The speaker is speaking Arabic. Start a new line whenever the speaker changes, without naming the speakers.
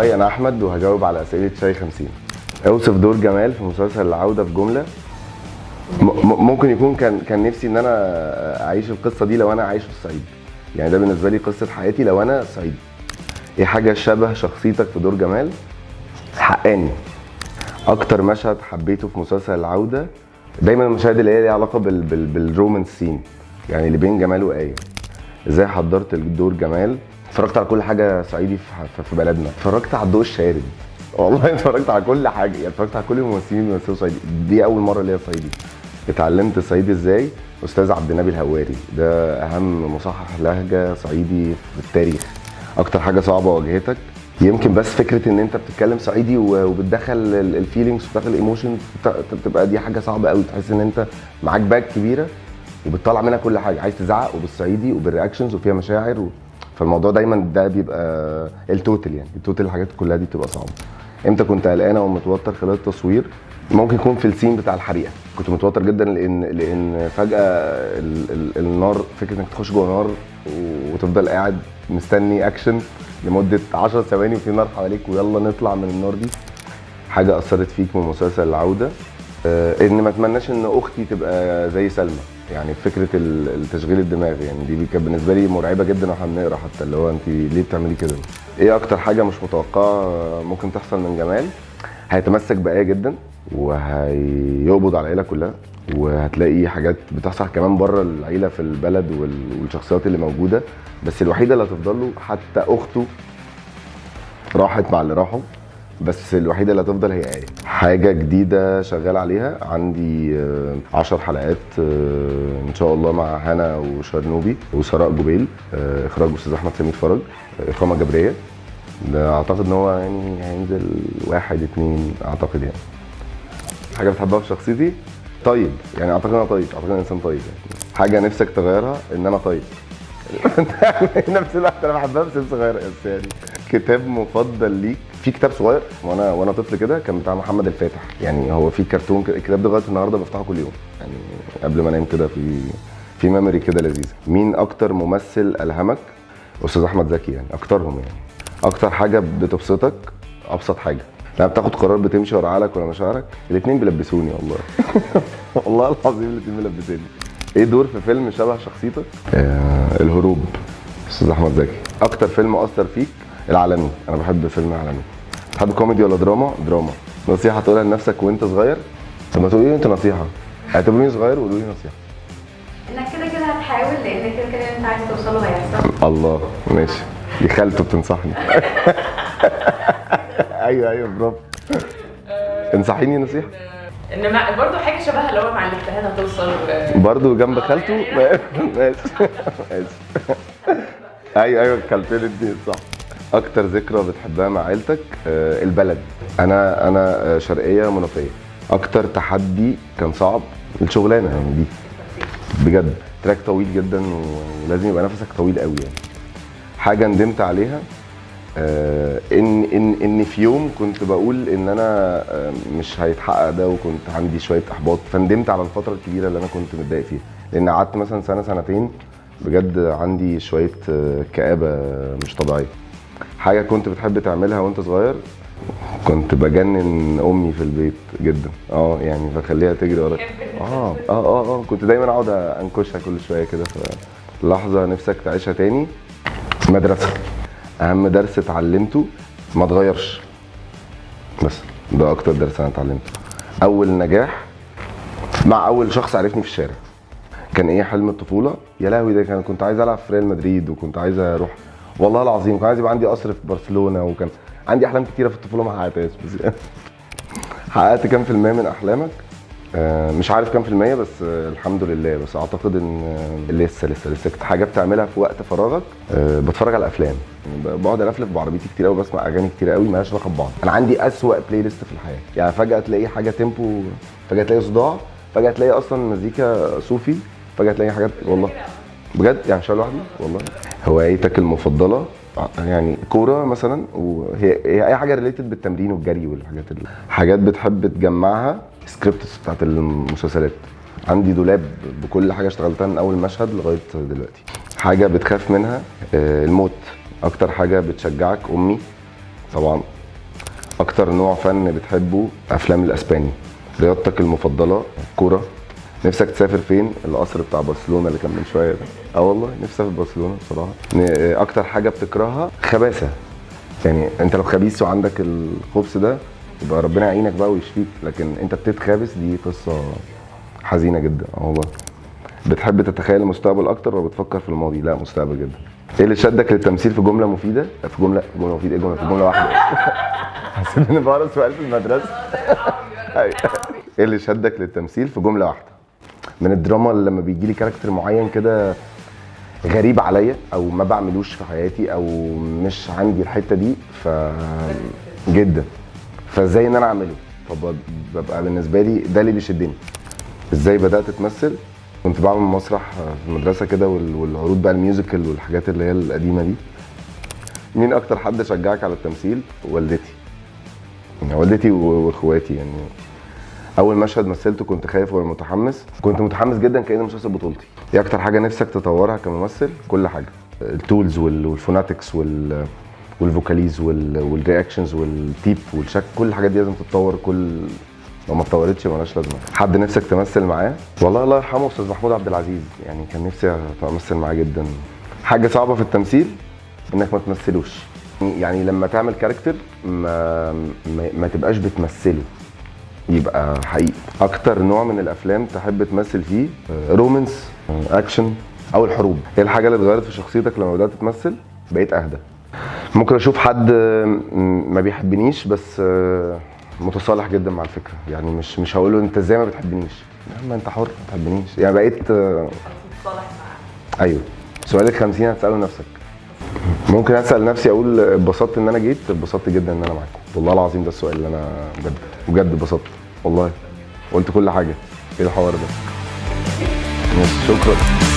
هاي انا احمد وهجاوب على اسئله شاي 50. اوصف دور جمال في مسلسل العوده في جمله. ممكن يكون كان نفسي ان انا اعيش القصه دي لو انا عايش في الصعيد. يعني ده بالنسبه لي قصه حياتي لو انا صعيدي. ايه حاجه شبه شخصيتك في دور جمال؟ حقاني. اكتر مشهد حبيته في مسلسل العوده؟ دايما المشاهد اللي هي ليها علاقه بالرومانس سين، يعني اللي بين جمال وآية. ازاي حضرت الدور جمال؟ اتفرجت على كل حاجه صعيدي في بلدنا، اتفرجت على الضوء الشارد، والله اتفرجت على كل حاجه، يعني اتفرجت على كل الممثلين اللي بيمثلوا صعيدي. دي اول مره ليا صعيدي. اتعلمت صعيدي ازاي؟ استاذ عبد النبي الهواري، ده اهم مصحح لهجه صعيدي في التاريخ. اكتر حاجه صعبه واجهتك؟ يمكن بس فكره ان انت بتتكلم صعيدي وبتدخل الفيلينجز وبتدخل الايموشنز، بتبقى دي حاجه صعبه قوي. تحس ان انت معاك باك كبيره وبتطلع منها كل حاجه، عايز تزعق وبالصعيدي وبالرياكشنز وفيها مشاعر فالموضوع دايما ده بيبقى التوتال، يعني التوتال الحاجات كلها دي بتبقى صعبه. امتى كنت قلقانه ومتوتر خلال التصوير؟ ممكن يكون في السين بتاع الحريقه، كنت متوتر جدا لان فجاه النار، فكره انك تخش جوه نار وتفضل قاعد مستني اكشن لمده 10 ثواني وفي نار حواليك ويلا نطلع من النار دي. حاجه اثرت فيك من مسلسل العوده؟ ان ما اتمناش ان اختي تبقى زي سلمى، يعني فكره التشغيل الدماغ، يعني دي كانت بالنسبه لي مرعبه جدا واحنا بنقرا، حتى اللي هو انت ليه بتعملي كده؟ ايه اكتر حاجه مش متوقعه ممكن تحصل من جمال؟ هيتمسك بآية جدا وهيقبض على العيله كلها، وهتلاقي حاجات بتحصل كمان بره العيله في البلد والشخصيات اللي موجوده، بس الوحيده اللي هتفضل له، حتى اخته راحت مع اللي راحوا، بس الوحيده اللي هتفضل هي آية. حاجه جديده شغال عليها، عندي 10 حلقات ان شاء الله مع هنا وشرنوبي وسراء جبيل، اخراج استاذ احمد سمير فرج، اقامه جبريه. ده اعتقد ان هو يعني هينزل 1/2 اعتقد. يعني حاجه بتحبها في شخصيتي؟ طيب، يعني اعتقد انا طيب، اعتقد انا انسان طيب. يعني حاجه نفسك تغيرها؟ ان انا طيب. نفس الوقت انا بحبها بس نفسي اغيرها. بس يعني كتاب مفضل ليك؟ في كتاب صغير وانا طفل كده كان بتاع محمد الفاتح، يعني هو في كرتون كده، الكتاب ده لغايه النهارده بفتحه كل يوم، يعني قبل ما انام كده في ميموري كده لذيذه. مين اكتر ممثل الهمك؟ استاذ احمد زكي، يعني اكترهم. يعني اكتر حاجه بتبسطك؟ ابسط حاجه لما بتاخد قرار بتمشي ورا عقلك ولا مشاعرك؟ الاثنين بيلبسوني والله. والله العظيم الاثنين بيلبسوني. ايه دور في فيلم شبه شخصيتك؟ الهروب، استاذ احمد زكي. اكتر فيلم اثر فيك؟ العالمي، انا بحب فيلم العالمي. بتحب كوميدي ولا دراما؟ دراما. نصيحه تقولها لنفسك وانت صغير؟ طب ما تقولي لي انت نصيحه، اعتبروني صغير وقولوا لي نصيحه.
انك كده كده هتحاول، لان كده كده انت عايز توصله هيحصل.
الله، ماشي. دي خالته بتنصحني. ايوه برافو. انصحيني نصيحه.
ان برضه حاجه شبهها اللي هو مع الاجتهاد هتوصل
برضه جنب خالته. ماشي. ايوه خالتين دي صح. اكتر ذكرى بتحبها مع عيلتك؟ البلد. انا شرقيه منوفيه. اكتر تحدي كان صعب؟ الشغلانه يعني دي بجد تراك طويل جدا ولازم يبقى نفسك طويل قوي. يعني حاجه ندمت عليها؟ ان في يوم كنت بقول ان انا مش هيتحقق ده، وكنت عندي شويه احباط، فندمت على الفتره الكبيره اللي انا كنت متضايق فيها، لان قعدت مثلا سنه سنتين بجد عندي شويه كآبه مش طبيعيه. حاجه كنت بتحب تعملها وانت صغير؟ كنت بجنن امي في البيت جدا، يعني بخليها تجري وراك. كنت دايما اقعد انكشها كل شويه كده. فلحظه نفسك تعيشها تاني؟ مدرسه. اهم درس اتعلمته؟ ما اتغيرش، بس ده اكتر درس انا اتعلمته. اول نجاح مع اول شخص عرفني في الشارع. كان ايه حلم الطفوله؟ يا لهوي، ده كنت عايز العب في ريال مدريد، وكنت عايز اروح، والله العظيم كنت عايز يبقى عندي قصر في برشلونه، وكان عندي احلام كتيره في الطفوله ما حققتهاش. بس حققت كام في المية من احلامك؟ مش عارف كام في المية، بس الحمد لله. بس اعتقد ان لسه حاجه بتعملها في وقت فراغك. بتفرج على افلام، بقعد الفلف بعربيتي كتير قوي، بسمع اغاني كتير قوي مالهاش علاقه ببعض. انا عندي اسوأ بلاي ليست في الحياه، يعني فجاه تلاقي حاجه تيمبو، فجاه تلاقي صداع، فجاه تلاقي اصلا مزيكا صوفي، فجاه تلاقي حاجات والله بجد، يعني شغال لوحدي والله. هوايتك المفضله؟ يعني كوره مثلا، وهي اي حاجه ريليتد بالتمرين والجري والحاجات حاجات بتحب تجمعها؟ سكريبتس بتاعت المسلسلات. عندي دولاب بكل حاجه اشتغلتها من اول مشهد لغايه دلوقتي. حاجه بتخاف منها؟ الموت. اكتر حاجه بتشجعك؟ امي طبعا. اكتر نوع فن بتحبه؟ افلام الاسباني. رياضتك المفضله؟ كوره. نفسك تسافر فين؟ القصر بتاع برشلونه اللي كان من شويه ده. والله نفسي اسافر برشلونه بصراحه. اكتر حاجه بتكرهها؟ خباثه. يعني انت لو خبيث وعندك الخبث ده يبقى ربنا يعينك بقى ويشفيك، لكن انت بتتخابث دي قصه حزينه جدا. والله. بتحب تتخيل المستقبل اكتر ولا بتفكر في الماضي؟ لا، مستقبل جدا. ايه اللي شدك للتمثيل في جمله مفيده؟ في جمله مفيده؟ ايه جمله؟ في جمله واحده. حسيت اني بقرا سؤال في المدرسه. ايه اللي شدك للتمثيل في جمله واحده؟ من الدراما اللي لما بيجي لي كاركتر معين كده غريب عليا او ما بعملوش في حياتي او مش عندي الحته دي جدا، فازاي ان انا اعمله، فببقى بالنسبه لي ده اللي بيشدني. ازاي بدات تمثل؟ كنت بعمل مسرح في المدرسه كده والعروض بقى الميوزيكال والحاجات اللي هي القديمه دي. مين اكتر حد شجعك على التمثيل؟ والدتي. يعني والدتي واخواتي. يعني اول مشهد مثلته كنت خايف ولا متحمس؟ كنت متحمس جدا كأنه مسلسل بطولتي. ايه اكتر حاجه نفسك تطورها كممثل؟ كل حاجه. التولز والفوناتكس والفوكاليز والرياكشنز والتيب والشكل، كل الحاجات دي لازم تتطور. لو ما اتطورتش مالهاش لازمه. حد نفسك تمثل معاه؟ والله الله يرحمه استاذ محمود عبد العزيز، يعني كان نفسي امثل معاه جدا. حاجه صعبه في التمثيل انك ما تمثلوش، يعني لما تعمل كاركتر ما تبقاش بتمثله، يبقى حقيقي. اكتر نوع من الافلام تحب تمثل فيه؟ رومانس، اكشن، او الحروب. ايه الحاجه اللي اتغيرت في شخصيتك لما بدات تمثل؟ بقيت اهدى. ممكن اشوف حد ما بيحبنيش بس متصالح جدا مع الفكره، يعني مش هقول له انت ازاي ما بتحبنيش، ما انت حر ما تحبنيش، يعني بقيت
متصالح معاه.
ايوه. سؤال ال50 هتساله نفسك. ممكن اسال نفسي اقول اتبسطت ان انا جيت؟ اتبسطت جدا ان انا معاكم والله العظيم. ده السؤال اللي انا بجد اتبسطت والله، قلت كل حاجه. ايه الحوار ده؟ شكرا.